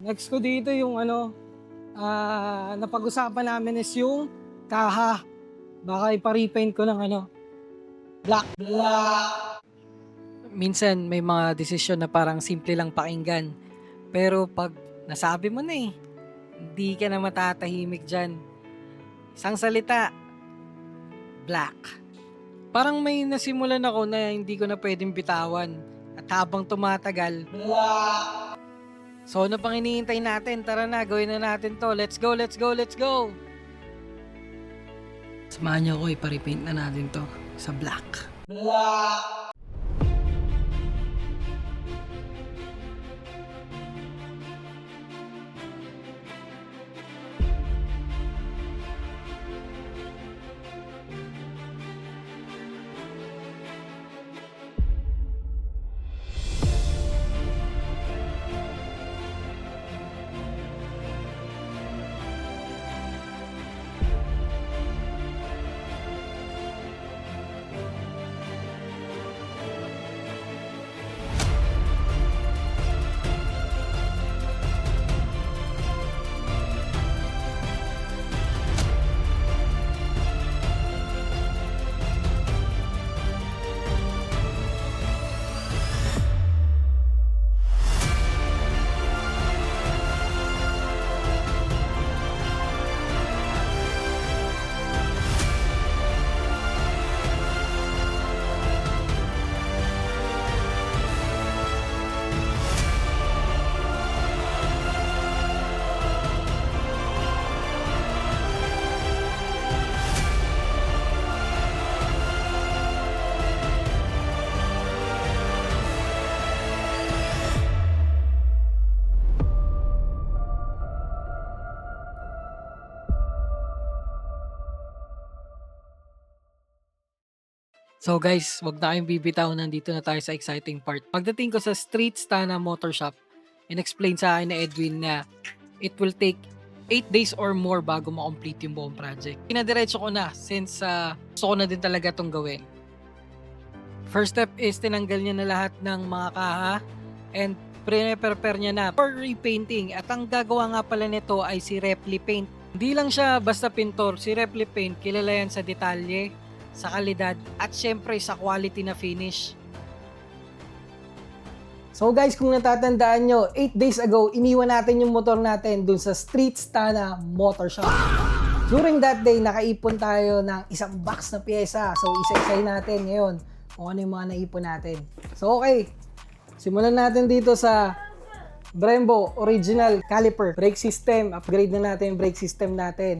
Next ko dito yung napag-usapan namin is yung kaha. Baka ipa-repaint ko ng black. Minsan may mga desisyon na parang simple lang pakinggan. Pero pag nasabi mo na hindi ka na matatahimik dyan. Isang salita, black. Parang may nasimulan ako na hindi ko na pwedeng bitawan. At habang tumatagal, black. So ano pang iniintay natin? Tara na, gawin na natin to. Let's go, let's go, let's go! Samahan niyo ako, ipa-repaint na natin to sa black. Black! So guys, wag na kayong bibitaw, nandito na tayo sa exciting part. Pagdating ko sa Streets Tana Motor Shop, in-explain sa akin na Edwin na it will take 8 days or more bago ma-complete yung buong project. Pinadiretso ko na since gusto ko na din talaga itong gawin. First step is tinanggal niya na lahat ng mga kaha and prepare niya na for repainting. At ang gagawa nga pala nito ay si Repli Paint. Hindi lang siya basta pintor, si Repli Paint kilala yan sa detalye, sa kalidad, at syempre sa quality na finish. So guys, kung natatandaan nyo, 8 days ago, iniwan natin yung motor natin dun sa Streets Tana Motor Shop. During that day, nakaipon tayo ng isang box na pyesa. So isa-isahin natin ngayon kung ano yung mga naipon natin. So okay, simulan natin dito sa Brembo Original Caliper Brake System. Upgrade na natin yung brake system natin.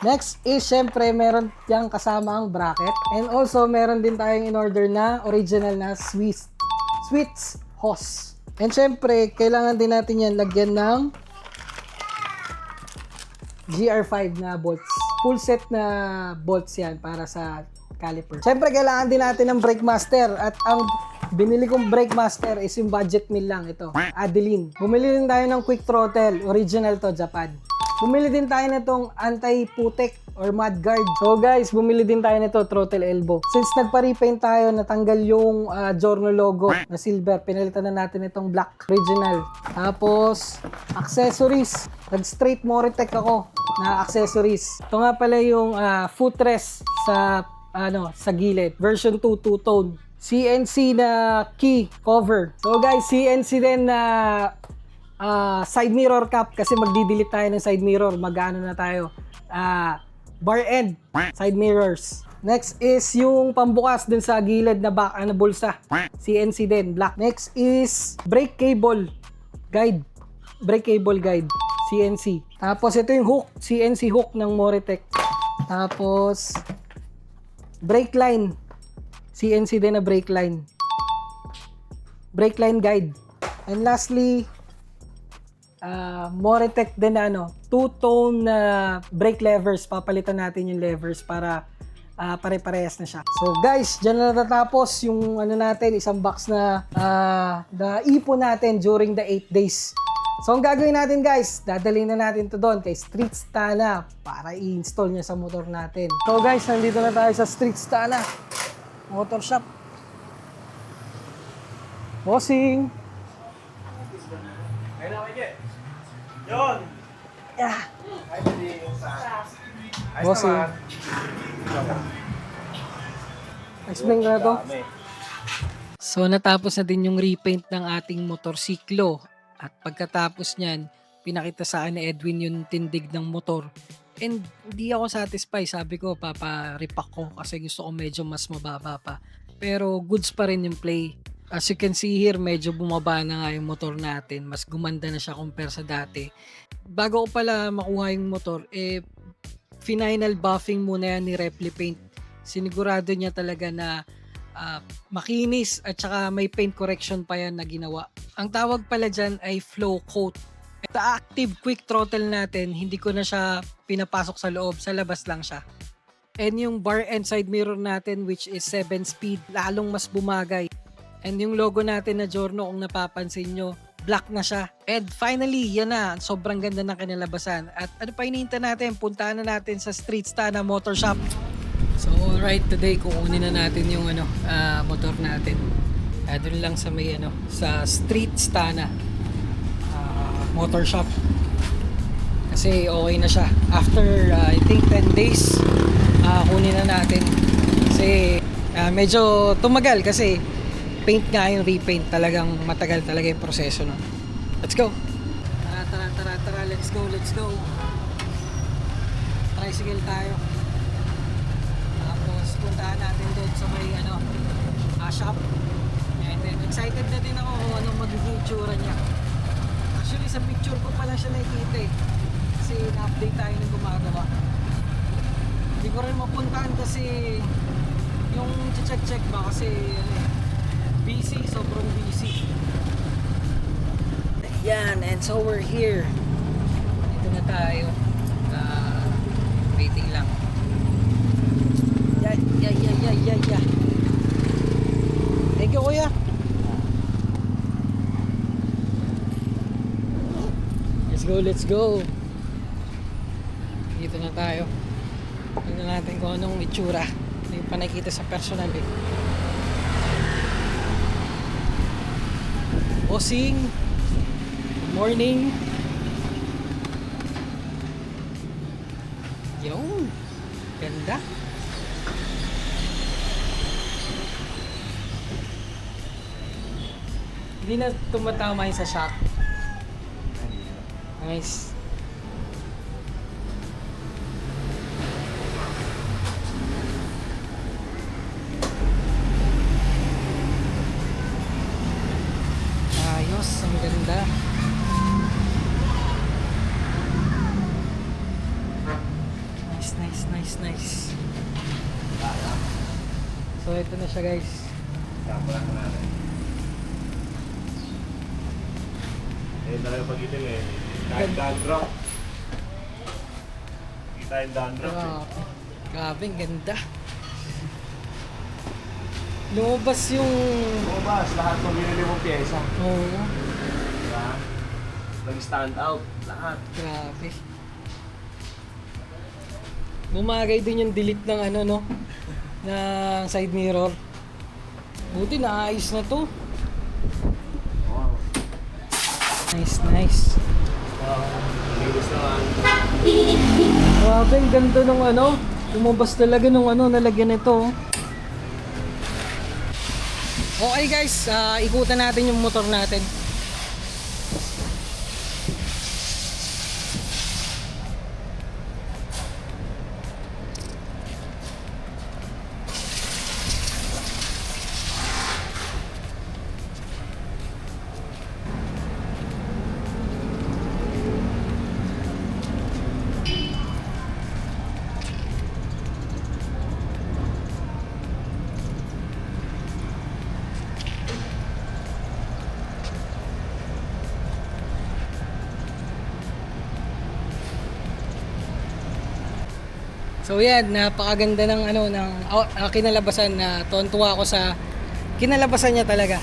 Next is, syempre, meron diyang kasama ang bracket. And also, meron din tayong in-order na original na Swiss hose. And syempre, kailangan din natin yan lagyan ng GR5 na bolts. Full set na bolts yan para sa caliper. Syempre, kailangan din natin ng brake master. At ang binili kong brake master is yung budget meal lang ito. Adeline. Bumili din tayo ng quick throttle. Original to, Japan. Bumili din tayo nitong anti-putek or mud guard. So guys, bumili din tayo nito, throttle elbow. Since nagpa-repaint tayo, natanggal yung Giorno logo na silver. Pinalitan na natin itong black original. Tapos, accessories. Nag-straight Moritech ako na accessories. Ito nga pala yung footrest sa gilid. Version 2 two-tone. CNC na key cover. So guys, CNC din na side mirror cap kasi magdidelete tayo ng side mirror. Mag-ano na tayo. Bar end side mirrors. Next is yung pambukas dun sa gilid na bulsa. CNC din, black. Next is brake cable guide. Brake cable guide. CNC. Tapos ito yung hook. CNC hook ng Moritech. Tapos brake line. CNC din na brake line. Brake line guide. And lastly, Moritech din na two-tone brake levers. Papalitan natin yung levers para pare-parehas na siya. So guys, dyan na natatapos yung natin, isang box na ipon natin during the 8 days. So ang gagawin natin guys, dadalhin na natin to doon kay Streets Tana para i-install niya sa motor natin. So guys, nandito na tayo sa Streets Tana Motor Shop. Bossing! Yun! Yeah. Ay, hindi yung sa... Ayos Bossing. naman. Explain ko na to. Dami. So natapos na din yung repaint ng ating motorsiklo. At pagkatapos niyan, pinakita sa akin ni Edwin yung tindig ng motor. And hindi ako satisfied. Sabi ko, papa-repack ko kasi gusto ko medyo mas mababa pa. Pero goods pa rin yung play. As you can see here, medyo bumaba na nga yung motor natin. Mas gumanda na siya compare sa dati. Bago ko pala makuha yung motor, final buffing muna yan ni Replipaint. Sinigurado niya talaga na makinis at saka may paint correction pa yan na ginawa. Ang tawag pala dyan ay flow coat. Sa active quick throttle natin, hindi ko na siya pinapasok sa loob, sa labas lang siya. And yung bar and side mirror natin which is 7 speed, lalong mas bumagay. And yung logo natin na Giorno, kung napapansin nyo, black na siya. And finally, yan na, sobrang ganda ng kinalabasan. At ano pa hinihintay natin, puntahan na natin sa Street Stana Motor Shop. So alright, today kukunin na natin yung motor natin. Doon lang sa may sa Street Stana Motor Shop. Kasi okay na siya. After I think 10 days, kunin na natin. Kasi medyo tumagal kasi paint nga yung repaint. Talagang matagal talaga yung proseso nun. Let's go! Tara, let's go. Tricycle tayo. Tapos puntahan natin doon sa may shop. And then excited na din ako kung anong magiging itsura niya. Actually sa picture ko pa lang siya nakikita eh. Kasi na-update tayo ng gumagawa. Hindi ko rin mapuntahan kasi yung check ba kasi busy, sobrang busy. Yan, and so we're here. Ito na tayo. Waiting lang. Yeah. Thank you, kuya. Let's go. Dito na tayo. Tingnan natin kung anong itsura. Hindi pa nakikita sa personal eh. Bossing. Morning. Yung ganda. Hindi na tumatama yun sa shock. Nice. Ayos, ang ganda. Nice. So ito na siya, guys. Kapalan ko natin. Talaga pag-itim eh. Kahit dandruff. Kita yung dandruff eh. Grabe, ang ganda. Lumabas yung... Bumabas, lahat ng binili mong pyesa. Oo. Diba? Nag-stand out, lahat. Grabe. Bumagay din yung delete ng ng side mirror. Buti naayos na to. Wow. Nice. Linis naman. Grabe, ang ganda nung lumabas talaga nung nalagyan nito. Okay guys, ikutan natin yung motor natin. So yan, napakaganda ng kinalabasan na tuwa ako sa kinalabasan niya talaga.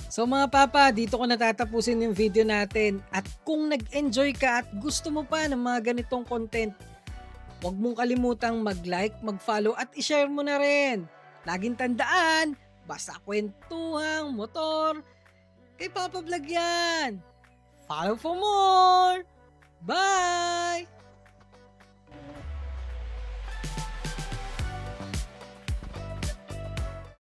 So mga papa, dito ko natatapusin yung video natin. At kung nag-enjoy ka at gusto mo pa ng mga ganitong content, huwag mong kalimutang mag-like, mag-follow at i-share mo na rin. Laging tandaan, basta kwentuhang motor, kay Papa Vlog yan. Follow for more!